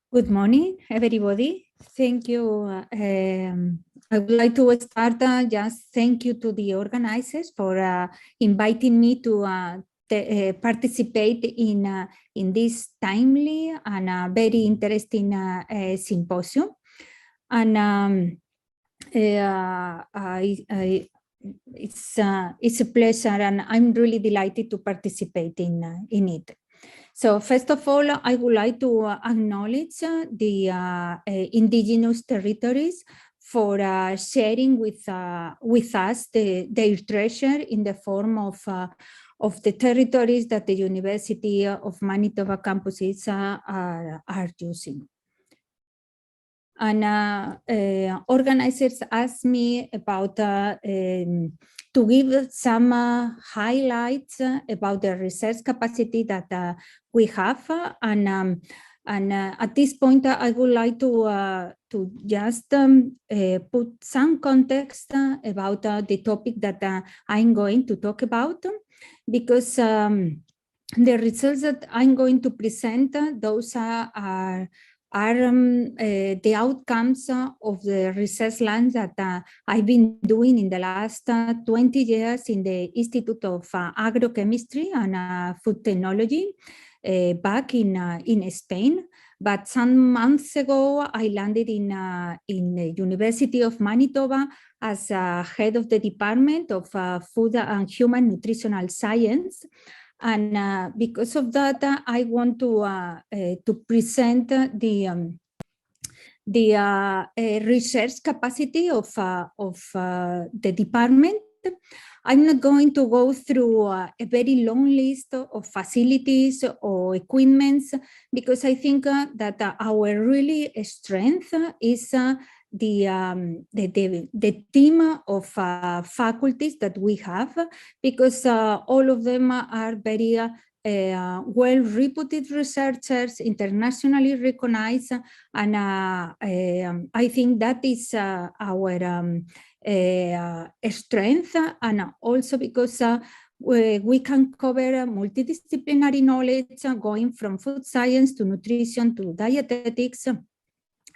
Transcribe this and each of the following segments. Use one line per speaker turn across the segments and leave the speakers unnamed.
Good morning, everybody. Thank you. I would like to start just thank you to the organizers for inviting me to participate in this timely and very interesting symposium. And it's a pleasure, and I'm really delighted to participate in it. So first of all, I would like to acknowledge the indigenous territories for sharing with us their treasure in the form of the territories that the University of Manitoba campuses are using. And organizers asked me about to give some highlights about the research capacity that we have, and at this point I would like to just put some context about the topic that I'm going to talk about, because the results that I'm going to present, those are the outcomes of the research lines that I've been doing in the last 20 years in the Institute of Agrochemistry and Food Technology back in Spain. But some months ago, I landed in the University of Manitoba as head of the Department of Food and Human Nutritional Science. And because of that, I want to present the research capacity of the department. I'm not going to go through a very long list of facilities or equipments, because I think that our really strength is the team of faculties that we have, because all of them are very well-reputed researchers, internationally recognized, and I think that is our strength, and also because we can cover multidisciplinary knowledge, going from food science to nutrition to dietetics.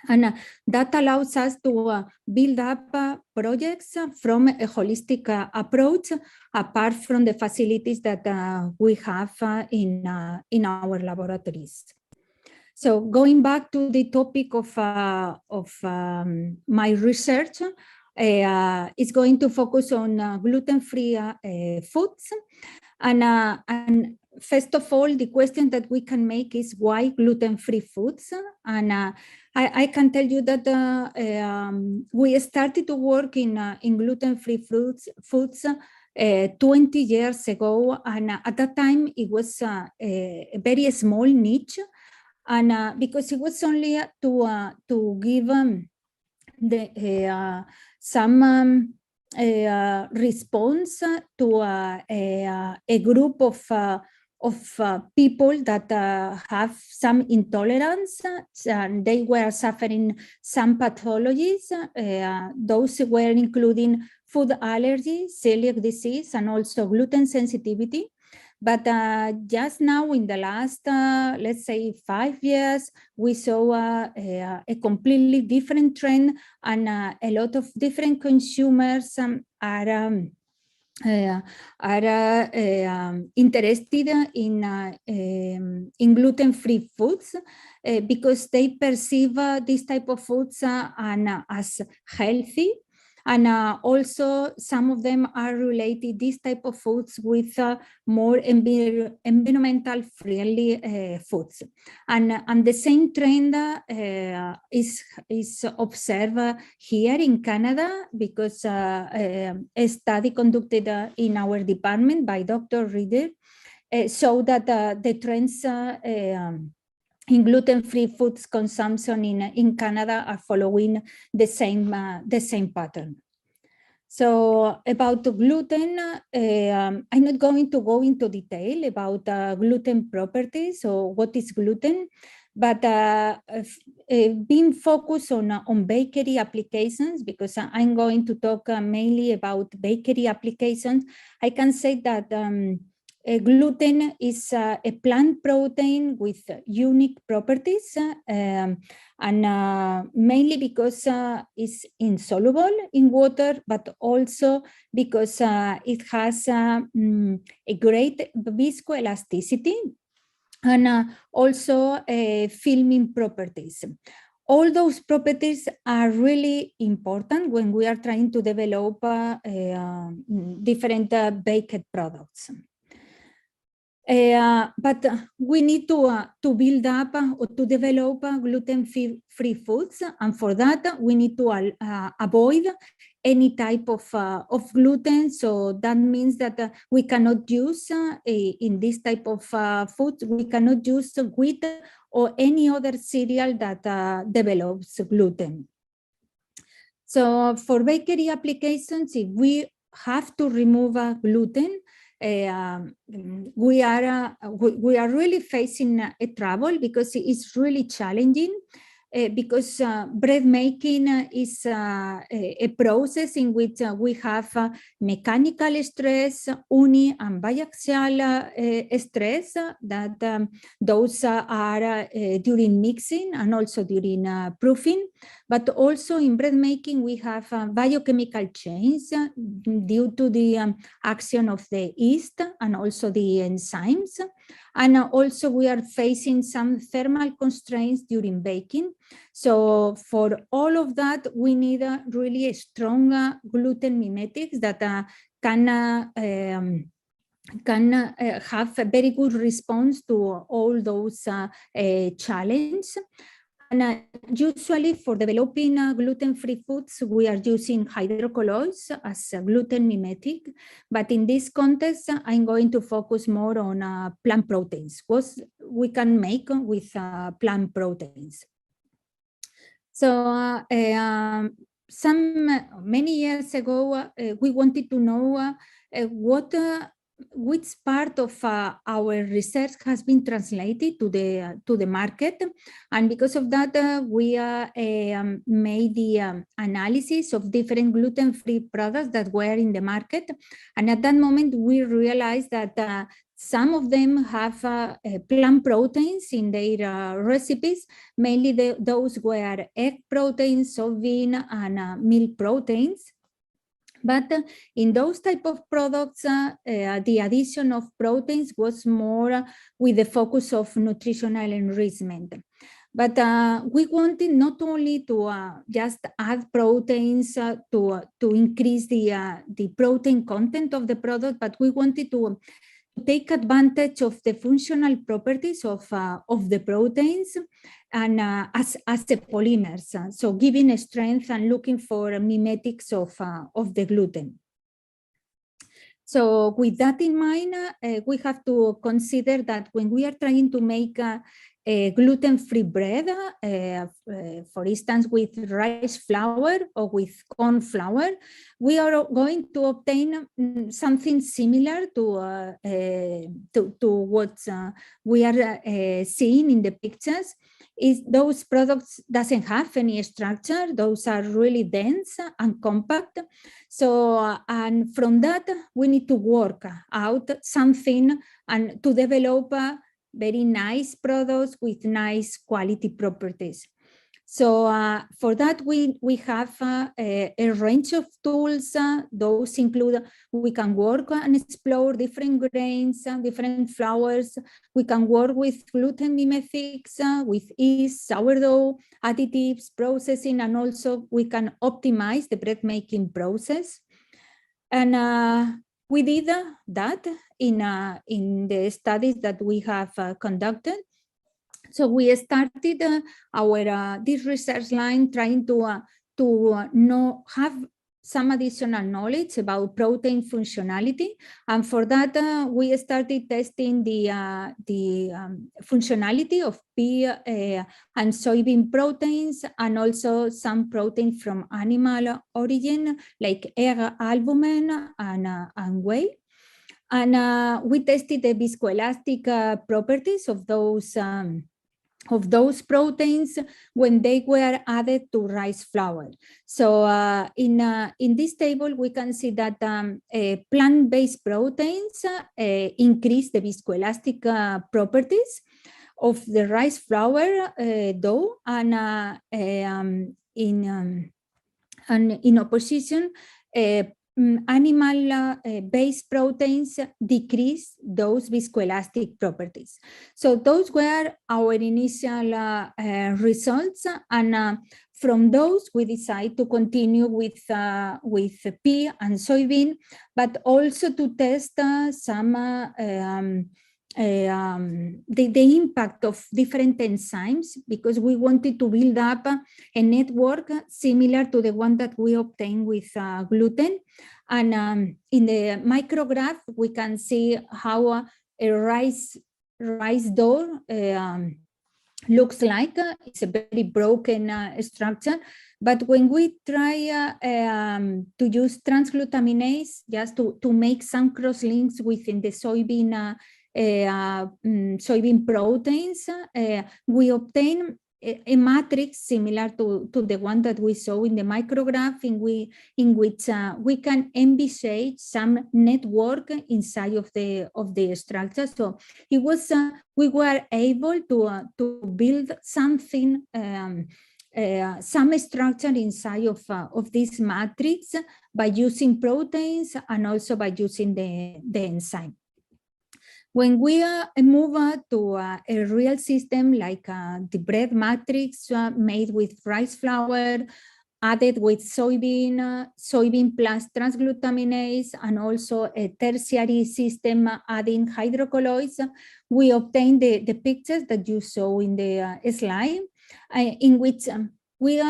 And that allows us to build up projects from a holistic approach, apart from the facilities that we have in our laboratories. So going back to the topic of my research, is going to focus on gluten-free foods. And first of all, the question that we can make is why gluten-free foods? And I can tell you that we started to work in gluten-free foods 20 years ago, and at that time it was a very small niche, and because it was only to give some response to a group of people that have some intolerance, and they were suffering some pathologies. Those were including food allergy, celiac disease, and also gluten sensitivity. But just now, in the last, let's say, 5 years, we saw a completely different trend, and a lot of different consumers are interested in gluten-free foods because they perceive this type of foods as healthy. And also some of them are related, this type of foods, with more environmental friendly foods. And the same trend is observed here in Canada, because a study conducted in our department by Dr. Reeder showed that the trends in gluten-free foods consumption in Canada are following the same pattern. So about gluten, I'm not going to go into detail about gluten properties or what is gluten, but being focused on bakery applications, because I'm going to talk mainly about bakery applications, I can say that Gluten is a plant protein with unique properties, and mainly because it's insoluble in water, but also because it has a great viscoelasticity and also filming properties. All those properties are really important when we are trying to develop different baked products. But we need to build up or to develop gluten-free foods, and for that we need to avoid any type of gluten. So that means that we cannot use in this type of food, we cannot use wheat or any other cereal that develops gluten. So for bakery applications, if we have to remove gluten, we are really facing a trouble, because it's really challenging, because bread making is a process in which we have mechanical stress, uni and biaxial stress, that those are during mixing and also during proofing. But also in bread making, we have biochemical change due to the action of the yeast and also the enzymes. And also we are facing some thermal constraints during baking. So for all of that, we need really a strong gluten mimetics that can have a very good response to all those challenges. And usually for developing gluten-free foods, we are using hydrocolloids as a gluten mimetic. But in this context, I'm going to focus more on plant proteins, what we can make with plant proteins. So many years ago, we wanted to know which part of our research has been translated to the market, and because of that, we made the analysis of different gluten-free products that were in the market, and at that moment we realized that some of them have plant proteins in their recipes. Mainly those were egg proteins, soybean, and milk proteins. But in those type of products, the addition of proteins was more with the focus of nutritional enrichment. But we wanted not only to just add proteins to increase the protein content of the product, but we wanted to take advantage of the functional properties of the proteins and as the polymers, so giving a strength and looking for mimetics of the gluten. So with that in mind, we have to consider that when we are trying to make a gluten-free bread, for instance, with rice flour or with corn flour, we are going to obtain something similar to what we are seeing in the pictures. Those products doesn't have any structure. Those are really dense and compact. So, and from that, we need to work out something and to develop very nice products with nice quality properties. So for that, we have a range of tools. Those include, we can work and explore different grains, different flours. We can work with gluten mimetics, with yeast, sourdough, additives, processing, and also we can optimize the bread making process. And we did that in the studies that we have conducted. So we started this research line trying to have some additional knowledge about protein functionality, and for that we started testing the functionality of pea and soybean proteins, and also some protein from animal origin like egg albumin and whey. And we tested the viscoelastic properties of those those proteins when they were added to rice flour. So in this table, we can see that plant-based proteins increase the viscoelastic properties of the rice flour dough, and in opposition, animal-based proteins decrease those viscoelastic properties. So those were our initial results, and from those we decided to continue with pea and soybean, but also to test some the impact of different enzymes, because we wanted to build up a network similar to the one that we obtained with gluten. And in the micrograph, we can see how a rice dough looks like. It's a very broken structure. But when we try to use transglutaminase just to make some cross links within the soybean proteins, we obtain a matrix similar to the one that we saw in the micrograph, in which we can envisage some network inside of the structure. So it was we were able to build something, some structure inside of this matrix by using proteins and also by using the enzyme. When we move to a real system like the bread matrix made with rice flour, added with soybean plus transglutaminase, and also a tertiary system adding hydrocolloids, we obtained the pictures that you saw in the slide, in which we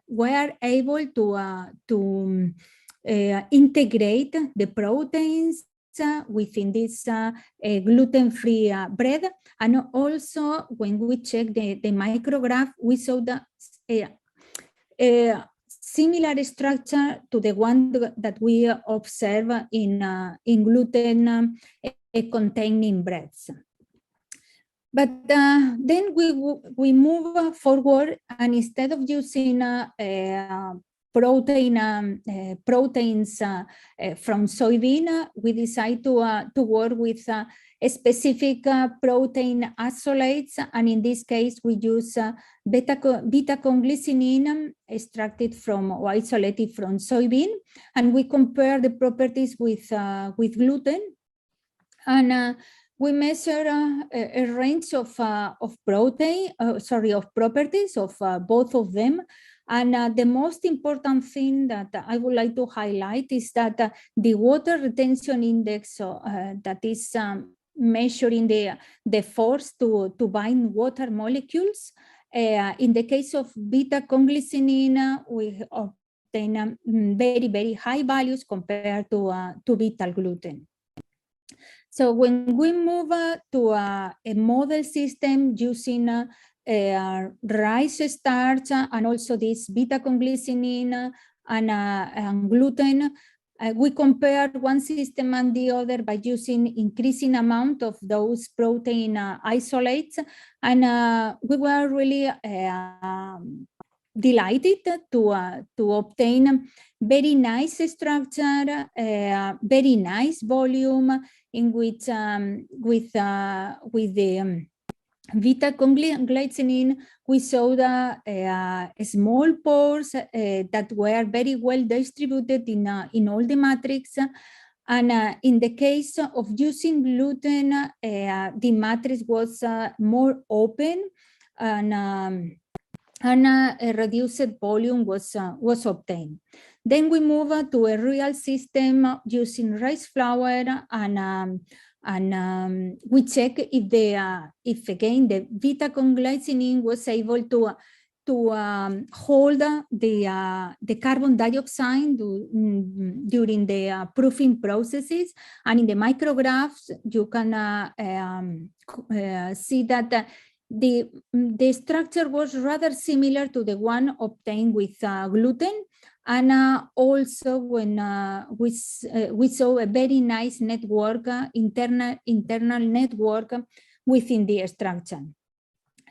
were able to integrate the proteins within this gluten-free bread. And also when we check the micrograph, we saw that a similar structure to the one that we observe in gluten containing breads. But then we move forward, and instead of using proteins from soybean, we decide to work with specific protein isolates, and in this case we use beta-conglycinin extracted from or isolated from soybean, and we compare the properties with gluten, and we measure a range of properties of both of them. And the most important thing that I would like to highlight is that the water retention index that is measuring the force to bind water molecules. In the case of beta-conglycinin, we obtain very, very high values compared to beta gluten. So when we move to a model system using rice starch and also this beta-conglycinin and gluten, we compare one system and the other by using increasing amount of those protein isolates, and we were really delighted to obtain very nice structure, very nice volume, in which with the beta-glycinin, we saw the small pores that were very well distributed in all the matrix. And in the case of using gluten, the matrix was more open, and a reduced volume was obtained. Then we move to a real system using rice flour, and we check if again the beta-conglycinin was able to hold the carbon dioxide during the proofing processes. And in the micrographs, you can see that the structure was rather similar to the one obtained with gluten. And also when we saw a very nice network, internal network within the structure.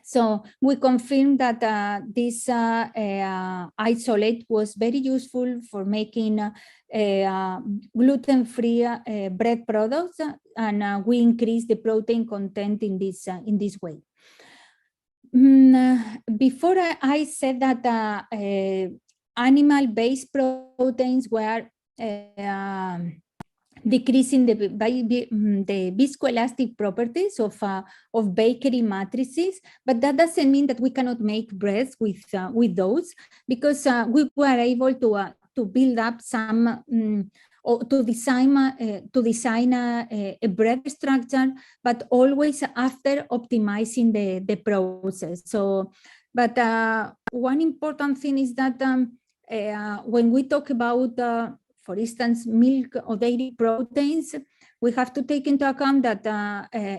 So we confirmed that this isolate was very useful for making gluten-free bread products, and we increased the protein content in this way. Before I said that animal-based proteins were decreasing the viscoelastic properties of bakery matrices, but that doesn't mean that we cannot make breads with those, because we were able to build up some or to design a bread structure, but always after optimizing the process. So, but one important thing is that when we talk about for instance, milk or dairy proteins, we have to take into account that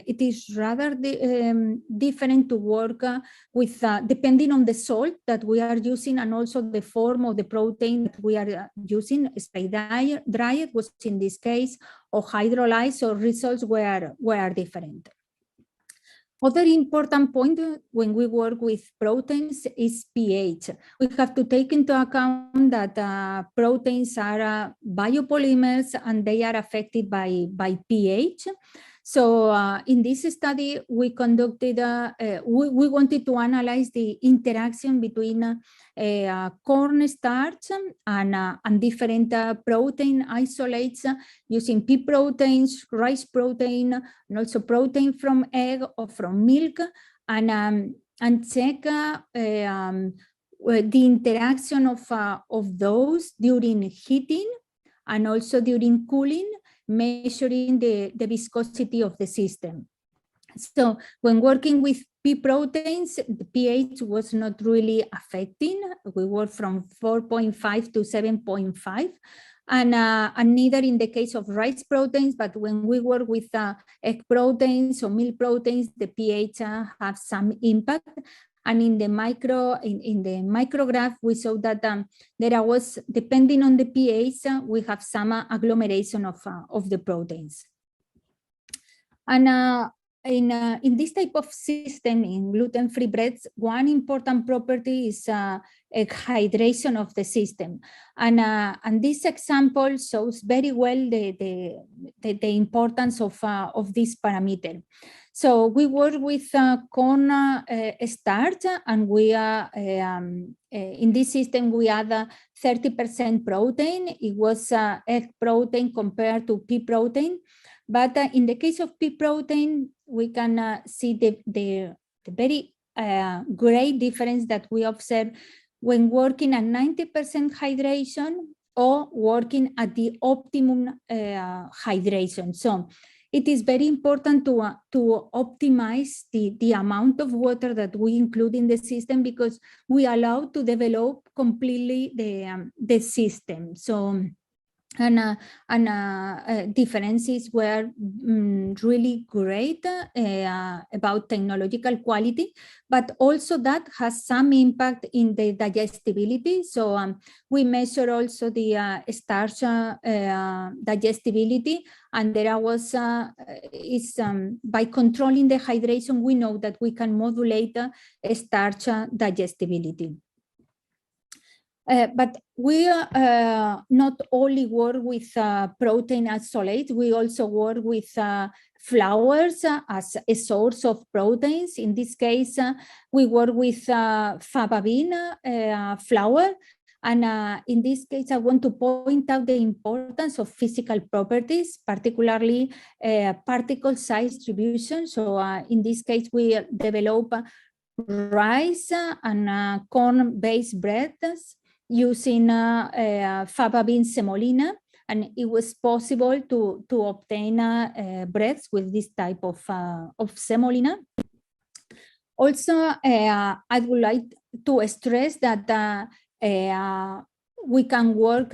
it is rather different to work with, depending on the salt that we are using and also the form of the protein that we are using, spray-dried was in this case, or hydrolyzed, so results were different. Other important point when we work with proteins is pH. We have to take into account that proteins are biopolymers and they are affected by pH. So in this study, we conducted, we wanted to analyze the interaction between cornstarch and different protein isolates using pea proteins, rice protein, and also protein from egg or from milk, and check the interaction of those during heating and also during cooling, measuring the viscosity of the system. So when working with pea proteins, the pH was not really affecting. We worked from 4.5 to 7.5. And neither in the case of rice proteins, but when we work with egg proteins or milk proteins, the pH have some impact. And in the micrograph, we saw that there was, depending on the pH, we have some agglomeration of the proteins. And in this type of system, in gluten-free breads, one important property is hydration of the system. And this example shows very well the importance of this parameter. So we work with corn starch, and we in this system we add 30% protein. It was egg protein compared to pea protein. But in the case of pea protein, we can see the very great difference that we observe when working at 90% hydration or working at the optimum hydration. So it is very important to optimize the amount of water that we include in the system, because we allow to develop completely the system. So differences were really great about technological quality, but also that has some impact in the digestibility. So we measure also the starch digestibility, and there was by controlling the hydration, we know that we can modulate starch digestibility. But we not only work with protein isolates, we also work with flours as a source of proteins. In this case, we work with fava bean flour. And in this case, I want to point out the importance of physical properties, particularly particle size distribution. So in this case, we develop rice and corn-based breads using fava bean semolina, and it was possible to obtain breads with this type of semolina. Also, I would like to stress that we can work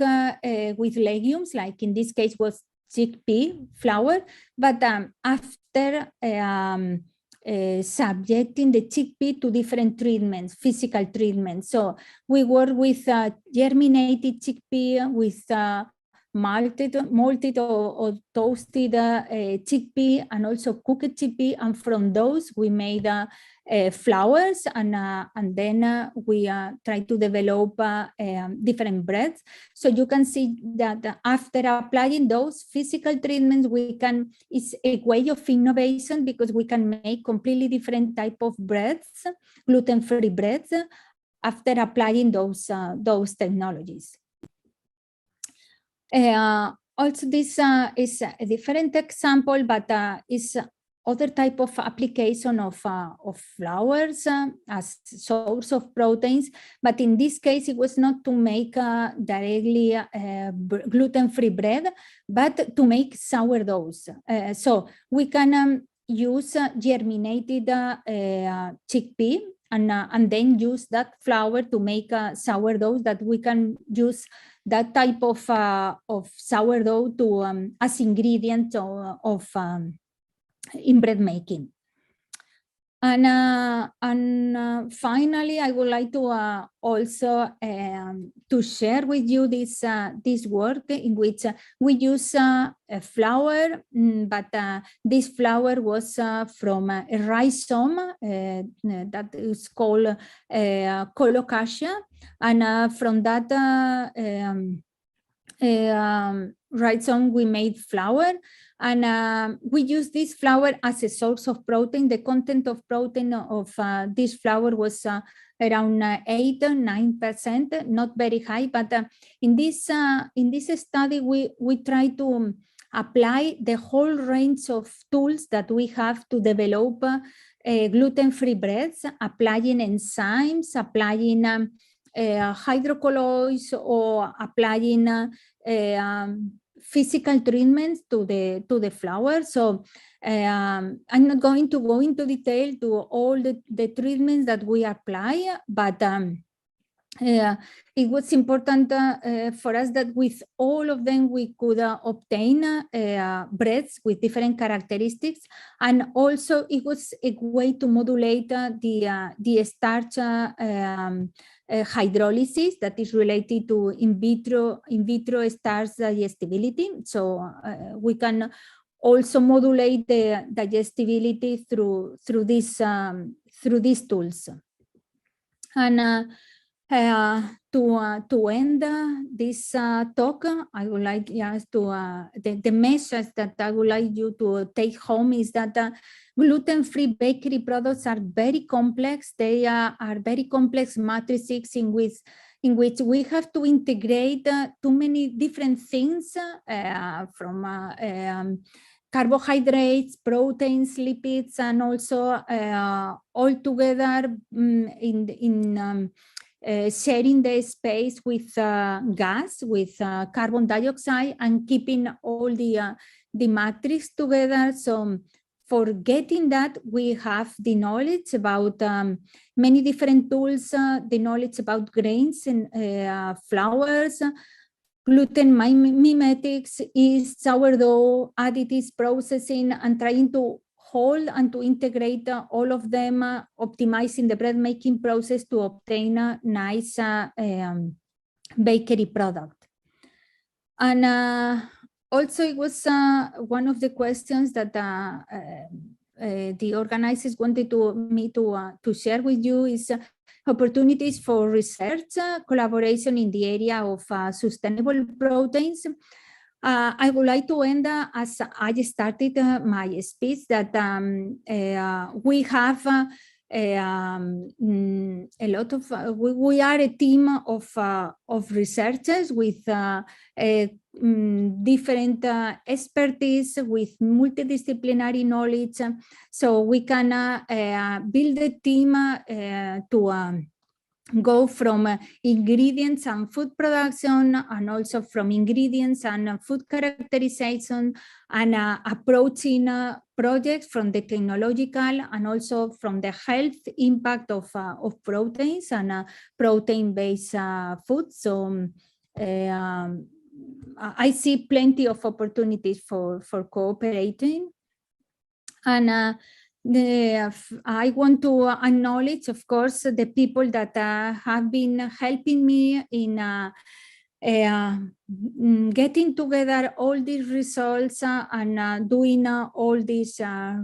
with legumes, like in this case was chickpea flour, but after subjecting the chickpea to different treatments, physical treatments. So we work with germinated chickpea, with malted or toasted chickpea and also cooked chickpea, and from those we made flours, and then we try to develop different breads. So you can see that after applying those physical treatments, it's a way of innovation, because we can make completely different type of breads, gluten-free breads, after applying those technologies. Also, this is a different example, but is other type of application of flours as source of proteins. But in this case, it was not to make directly gluten-free bread, but to make sourdoughs. So we can use germinated chickpea, and then use that flour to make sourdough, that we can use that type of sourdough to as ingredient in bread making. And finally, I would like to also to share with you this work in which we use a flour, but this flour was from a rhizome that is called colocasia, and from that rhizome we made flour. And we use this flour as a source of protein. The content of protein of this flour was around 8-9%, not very high. But in this study, we try to apply the whole range of tools that we have to develop gluten-free breads, applying enzymes, applying hydrocolloids, or applying physical treatments to the flour. So I'm not going to go into detail to all the treatments that we apply, but it was important for us that with all of them we could obtain breads with different characteristics, and also it was a way to modulate the starch hydrolysis that is related to in vitro starch digestibility. So we can also modulate the digestibility through these tools. And to end this talk, I would like just to the message that I would like you to take home is that gluten-free bakery products are very complex. They are very complex matrices in which we have to integrate too many different things from carbohydrates, proteins, lipids, and also all together in sharing the space with gas, with carbon dioxide, and keeping all the matrix together. So for getting that, we have the knowledge about many different tools, the knowledge about grains and flours, gluten mimetics, yeast, sourdough, additives, processing, and trying to hold and to integrate all of them, optimizing the bread making process to obtain a nice bakery product. And also it was one of the questions that the organizers wanted me to share with you is opportunities for research collaboration in the area of sustainable proteins. I would like to end as I started my speech, that we have a lot of, we are a team of researchers with different expertise, with multidisciplinary knowledge. So we can build a team to go from ingredients and food production, and also from ingredients and food characterization, and approaching projects from the technological and also from the health impact of proteins and protein-based foods. So I see plenty of opportunities for cooperating. And I want to acknowledge, of course, the people that have been helping me in getting together all these results and doing all this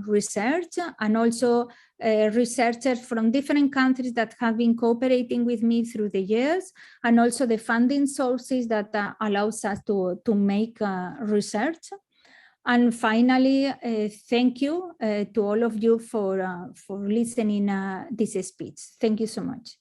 research, and also researchers from different countries that have been cooperating with me through the years, and also the funding sources that allows us to make research. And finally, thank you to all of you for listening this speech. Thank you so much.